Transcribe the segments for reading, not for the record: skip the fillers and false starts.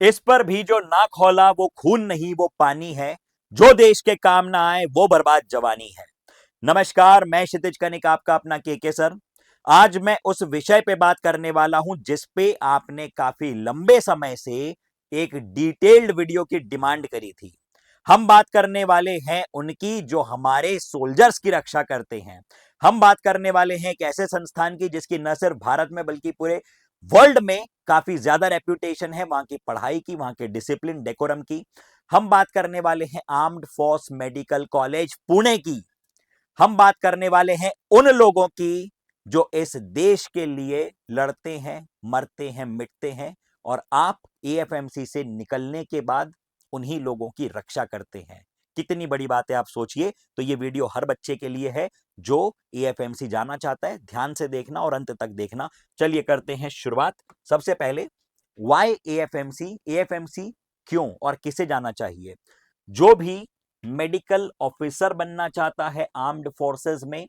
इस पर भी जो ना खौला वो खून नहीं वो पानी है, जो देश के काम ना आए वो बर्बाद जवानी है। नमस्कार, मैं क्षितिज कनिक आपका अपना केके सर। आज मैं उस विषय पे बात करने वाला हूं जिस पे आपने काफी लंबे समय से एक डिटेल्ड वीडियो की डिमांड करी थी। हम बात करने वाले हैं उनकी जो हमारे सोल्जर्स की रक्षा करते हैं। हम बात करने वाले हैं एक ऐसे संस्थान की जिसकी न सिर्फ भारत में बल्कि पूरे वर्ल्ड में काफी ज्यादा रेप्यूटेशन है, वहां की पढ़ाई की, वहां के डिसिप्लिन डेकोरम की। हम बात करने वाले हैं armed force medical college Pune की। हम बात करने वाले हैं उन लोगों की जो इस देश के लिए लड़ते हैं, मरते हैं, मिटते हैं, और आप एएफएमसी से निकलने के बाद उन्हीं लोगों की रक्षा करते हैं। कितनी बड़ी बात है आप सोचिए। तो ये वीडियो हर बच्चे के लिए है जो एएफएमसी जाना चाहता है। ध्यान से देखना और अंत तक देखना। चलिए करते हैं शुरुआत। सबसे पहले वाई एएफएमसी, एएफएमसी क्यों और किसे जाना चाहिए। जो भी मेडिकल ऑफिसर बनना चाहता है आर्म्ड फोर्सेस में,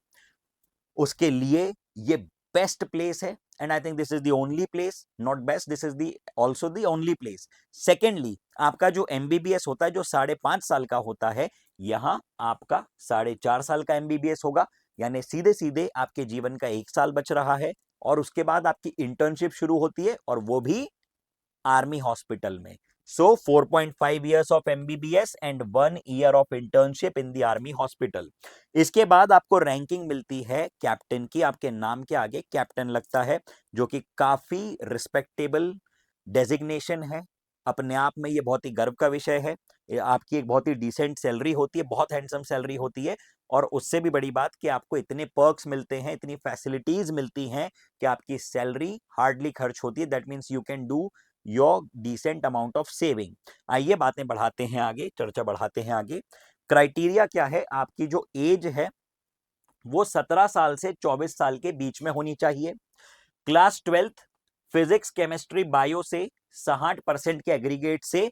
उसके लिए ये बेस्ट प्लेस है। And I think this is the only place, not best, this is the also the only place. Secondly, आपका जो एमबीबीएस होता है जो 5.5 साल का होता है, यहां आपका 4.5 साल का एमबीबीएस होगा। यानी सीधे सीधे आपके जीवन का 1 साल बच रहा है। और उसके बाद आपकी इंटर्नशिप शुरू होती है, और वो भी आर्मी हॉस्पिटल में। सो 4.5 years of MBBS and 1 year of internship in the army hospital. इसके बाद आपको रैंकिंग मिलती है कैप्टन की। आपके नाम के आगे कैप्टन लगता है, जो कि काफी रिस्पेक्टेबल डेजिग्नेशन है। अपने आप में ये बहुत ही गर्व का विषय है। आपकी एक बहुत ही डिसेंट सैलरी होती है, बहुत हैंडसम सैलरी होती है। और उससे भी बड़ी बात कि आपको इतने पर्क्स मिलते हैं, इतनी फैसिलिटीज मिलती हैं कि आपकी सैलरी हार्डली खर्च होती है। That means you can do your decent amount of saving. आइए बातें बढ़ाते हैं आगे, चर्चा बढ़ाते हैं आगे। क्राइटेरिया क्या है, आपकी जो एज है वो 17 साल से 24 साल के बीच में होनी चाहिए। Class 12th physics chemistry bio से 60% के एग्रीगेट से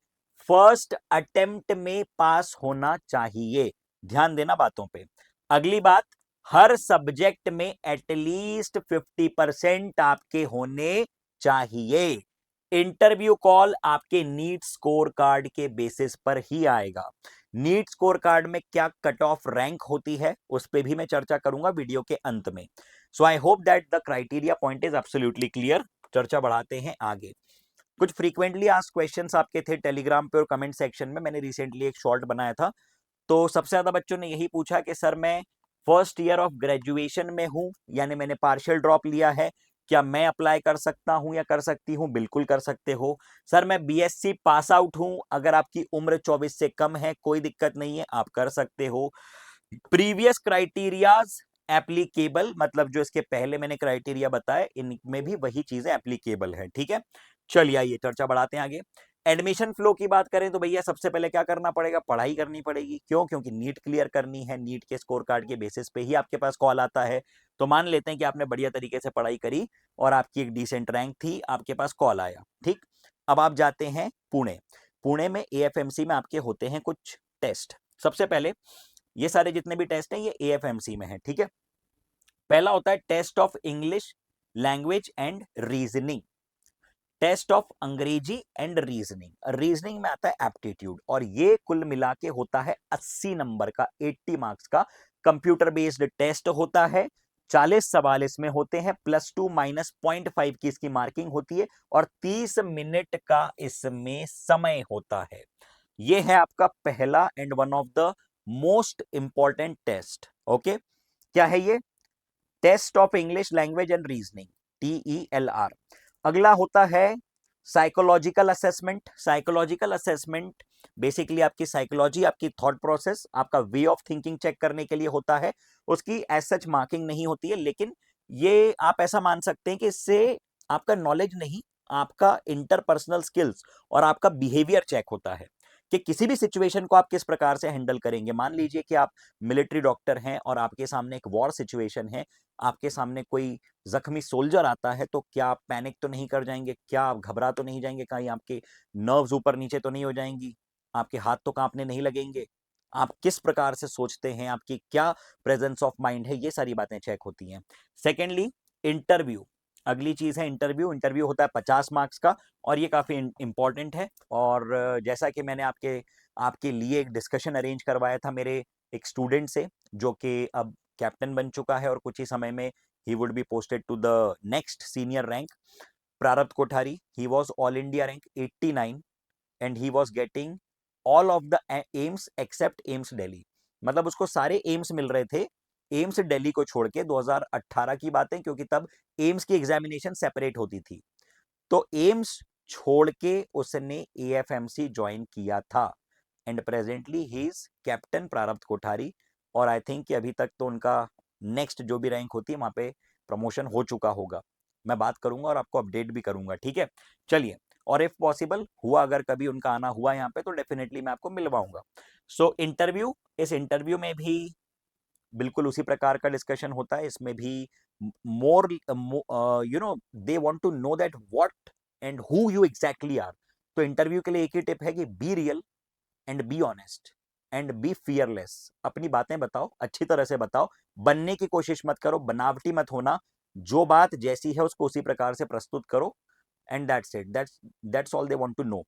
फर्स्ट अटेम्प्ट में पास होना चाहिए। ध्यान देना बातों पे। अगली बात, हर सब्जेक्ट में एटलीस्ट 50% आपके होने चाहिए। इंटरव्यू कॉल आपके नीट स्कोर कार्ड के बेसिस पर ही आएगा। नीट स्कोर कार्ड में क्या कट ऑफ रैंक होती है उस पर भी मैं चर्चा करूंगा वीडियो के अंत में। So I hope that the criteria point is absolutely clear. चर्चा बढ़ाते हैं आगे। कुछ फ्रीक्वेंटली आस्क्ड क्वेश्चंस आपके थे टेलीग्राम पे और कमेंट सेक्शन में। मैंने रिसेंटली एक शॉर्ट बनाया था, तो सबसे ज्यादा बच्चों ने यही पूछा कि सर मैं फर्स्ट ईयर ऑफ ग्रेजुएशन में हूं, यानी मैंने पार्शियल ड्रॉप लिया है, क्या मैं अप्लाई कर सकता हूं या कर सकती हूं। बिल्कुल कर सकते हो। सर मैं बीएससी पास आउट हूं, अगर आपकी उम्र 24 से कम है कोई दिक्कत नहीं है, आप कर सकते हो। प्रीवियस क्राइटेरियाज एप्लीकेबल, मतलब जो इसके पहले मैंने क्राइटेरिया बताए इनमें भी वही चीजें एप्लीकेबल है। ठीक है, चलिए आइए चर्चा बढ़ाते हैं आगे। एडमिशन फ्लो की बात करें तो भैया सबसे पहले क्या करना पड़ेगा, पढ़ाई करनी पड़ेगी। क्यों? क्योंकि नीट क्लियर करनी है। नीट के स्कोर कार्ड के बेसिस पे ही आपके पास कॉल आता है। तो मान लेते हैं कि आपने बढ़िया तरीके से पढ़ाई करी और आपकी एक डिसेंट रैंक थी, आपके पास कॉल आया। ठीक, अब आप जाते हैं पुणे। पुणे में एएफएमसी में आपके होते हैं कुछ टेस्ट। सबसे पहले ये सारे जितने भी टेस्ट हैं ये एएफएमसी में है। ठीक है, पहला होता है test of English language and reasoning. Test of अंग्रेजी एंड रीजनिंग। रीजनिंग में आता है एप्टीट्यूड, और ये कुल मिला के होता है 80 नंबर का, 80 मार्क्स का कंप्यूटर बेस्ड टेस्ट होता है। 40 सवाल इसमें होते हैं, +2 -0.5 की इसकी मार्किंग होती है, और 30 मिनट का इसमें समय होता है। ये है आपका पहला and one of the most important test. Okay, क्या है ये? Test of English language and reasoning, TELR। अगला होता है psychological assessment. Psychological assessment basically आपकी साइकोलॉजी, आपकी थॉट प्रोसेस, आपका वे ऑफ थिंकिंग चेक करने के लिए होता है। उसकी एज सच मार्किंग नहीं होती है, लेकिन ये आप ऐसा मान सकते हैं कि इससे आपका नॉलेज नहीं, आपका इंटरपर्सनल स्किल्स और आपका बिहेवियर चेक होता है कि किसी भी सिचुएशन को आप किस प्रकार से हैंडल करेंगे। मान लीजिए कि आप मिलिट्री डॉक्टर हैं और आपके सामने एक वॉर सिचुएशन है, आपके सामने कोई जख्मी सोल्जर आता है, तो क्या आप पैनिक तो नहीं कर जाएंगे? क्या आप घबरा तो नहीं जाएंगे? कहीं आपके नर्व्स ऊपर नीचे तो नहीं हो जाएंगी? आपके हाथ तो कांपने नहीं लगेंगे? आप किस प्रकार से सोचते हैं, आपकी क्या प्रेजेंस ऑफ माइंड है, ये सारी बातें चेक होती हैं। Secondly, interview. अगली चीज है इंटरव्यू। इंटरव्यू होता है 50 मार्क्स का और ये काफी इंपॉर्टेंट है। और जैसा कि मैंने आपके आपके लिए एक डिस्कशन अरेंज करवाया था मेरे एक स्टूडेंट से, जो कि अब कैप्टन बन चुका है और कुछ ही समय में ही would be posted to the next senior rank. Prarabdh Kothari, he was all India rank 89 and he was getting all of the AIIMS except AIIMS Delhi. मतलब उसको सारे एम्स मिल रहे थे, एम्स दिल्ली को छोड़ के। 2018 की बात है, क्योंकि तब एम्स की एग्जामिनेशन सेपरेट होती थी। तो एम्स छोड़ के उसने एएफएमसी ज्वाइन किया था and presently he is captain प्रारब्ध कोठारी। और आई थिंक कि अभी तक तो उनका नेक्स्ट जो भी रैंक होती है वहां पे प्रमोशन हो चुका होगा। मैं बात करूंगा और आपको अपडेट भी करूंगा, ठीक है। चलिए, और इफ पॉसिबल हुआ, अगर कभी उनका आना हुआ यहाँ पे, तो डेफिनेटली मैं आपको मिलवाऊंगा। सो इंटरव्यू, इस इंटरव्यू में भी बिल्कुल उसी प्रकार का डिस्कशन होता है। इसमें भी more they want to know that what and who you exactly are. तो इंटरव्यू के लिए एक ही टिप है कि be real and be honest and be fearless. अपनी बातें बताओ, अच्छी तरह से बताओ, बनने की कोशिश मत करो, बनावटी मत होना। जो बात जैसी है उसको उसी प्रकार से प्रस्तुत करो and that's it, that's all they want to know.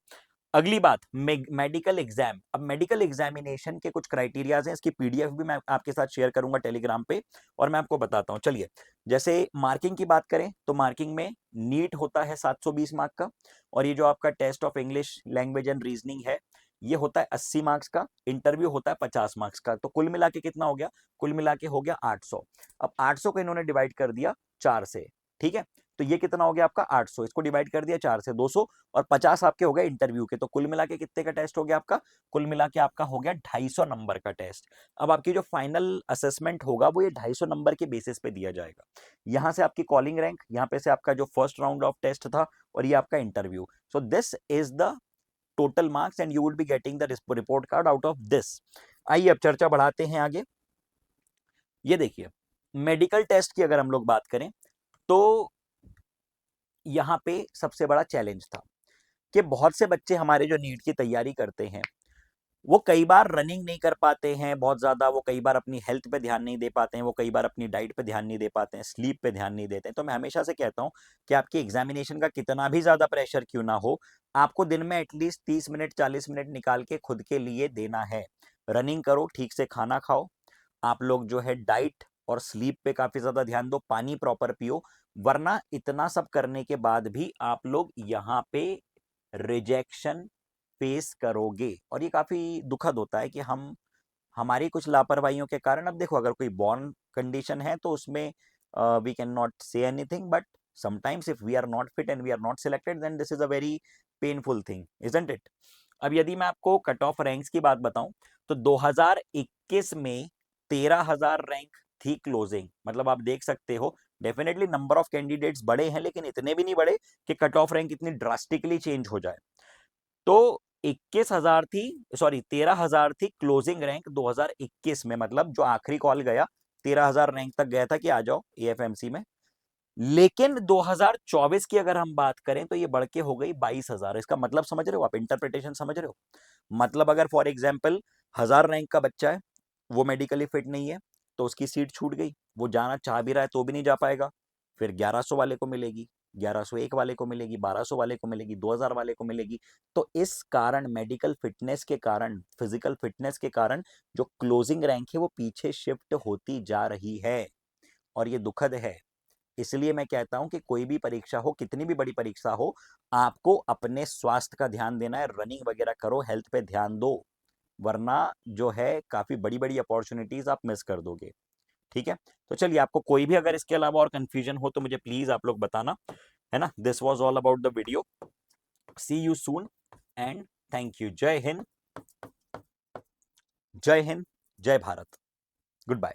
अगली बात, मेडिकल एग्जाम। अब मेडिकल एग्जामिनेशन के कुछ क्राइटेरियाज हैं, इसकी पीडीएफ भी मैं आपके साथ शेयर करूंगा टेलीग्राम पे, और मैं आपको बताता हूं। चलिए, जैसे मार्किंग की बात करें तो मार्किंग में नीट होता है 720 मार्क का, और ये जो आपका test of English language and reasoning है ये होता है 80 मार्क्स का। इंटरव्यू होता है 50 मार्क्स का। तो कुल मिला के कितना हो गया? कुल मिला के हो गया 800। अब 800 को इन्होंने डिवाइड कर दिया 4 से, ठीक है। तो ये कितना हो गया आपका 800, इसको डिवाइड कर दिया 4 से 200, और 50 आपके हो गए इंटरव्यू के। तो कुल मिला के कितने का टेस्ट हो गया आपका? कुल मिला के आपका हो गया 250 नंबर का टेस्ट। अब आपकी जो फाइनल असेसमेंट होगा वो ये 250 नंबर के बेसिस पे दिया जाएगा। यहां से आपकी कॉलिंग रैंक, यहां पे से आपका जो फर्स्ट राउंड ऑफ टेस्ट था, और ये आपका interview. So this is the total marks and you would be getting the report card out of this. आइए अब चर्चा बढ़ाते हैं आगे। ये देखिए, मेडिकल टेस्ट की अगर हम लोग बात करें तो यहां पे सबसे बड़ा चैलेंज था कि बहुत से बच्चे हमारे जो नीट की तैयारी करते हैं वो कई बार रनिंग नहीं कर पाते हैं बहुत ज्यादा, वो कई बार अपनी हेल्थ पे ध्यान नहीं दे पाते हैं, वो कई बार अपनी डाइट पे ध्यान नहीं दे पाते हैं, स्लीप पे ध्यान नहीं देते हैं। तो मैं हमेशा से कहता हूं कि आपकी एग्जामिनेशन का कितना भी ज्यादा प्रेशर क्यों ना हो, आपको दिन में एटलीस्ट 30 मिनट 40 मिनट निकाल के खुद के लिए देना है। रनिंग करो, ठीक से खाना खाओ, आप लोग जो है डाइट और स्लीप पे काफी ज्यादा ध्यान दो, पानी प्रॉपर पियो। वरना इतना सब करने के बाद भी आप लोग यहाँ पे रिजेक्शन फेस करोगे, और ये काफी दुखद होता है कि हम हमारी कुछ लापरवाहियों के कारण, अब देखो अगर कोई बॉर्न कंडीशन है तो उसमें we can not say anything, but sometimes if we are not fit and we are not selected then this is a very painful thing, isn't it. अब यदि मैं आपको कट ऑफ रैंक्स की बात बताऊं तो 2021 में 13,000 रैंक थी क्लोजिंग। मतलब आप देख सकते हो डेफिनेटली नंबर ऑफ कैंडिडेट्स बड़े हैं, लेकिन इतने भी नहीं बड़े कि कट ऑफ रैंक इतनी ड्रास्टिकली चेंज हो जाए। तो 21,000 थी, सॉरी 13,000 थी क्लोजिंग रैंक 2021 में। मतलब जो आखिरी कॉल गया 13,000 रैंक तक गया था कि आ जाओ एएफएमसी में। लेकिन 2024 की अगर हम बात करें तो ये बढ़ के हो गई 22,000। इसका मतलब समझ रहे हो आप? इंटरप्रिटेशन समझ रहे हो? मतलब अगर फॉर एग्जाम्पल 1000 रैंक का बच्चा है, वो मेडिकली फिट नहीं है, तो उसकी सीट छूट गई, वो जाना चाह भी रहा है तो भी नहीं जा पाएगा। फिर 1100 वाले को मिलेगी, 1101 वाले को मिलेगी, 1200 वाले को मिलेगी, 2000 वाले को मिलेगी। तो इस कारण मेडिकल फिटनेस के कारण, फिजिकल फिटनेस के कारण जो क्लोजिंग रैंक है वो पीछे शिफ्ट होती जा रही है, और ये दुखद है। इसलिए मैं कहता हूं कि कोई भी परीक्षा हो, कितनी भी बड़ी परीक्षा हो, आपको अपने स्वास्थ्य का ध्यान देना है, रनिंग वगैरह करो, हेल्थ पे ध्यान दो, वरना जो है काफी बड़ी बड़ी अपॉर्चुनिटीज आप मिस कर दोगे, ठीक है। तो चलिए, आपको कोई भी अगर इसके अलावा और कंफ्यूजन हो तो मुझे प्लीज आप लोग बताना, है ना। This was all about the video. See you soon and thank you. जय हिंद, जय हिंद, जय भारत, गुड बाय।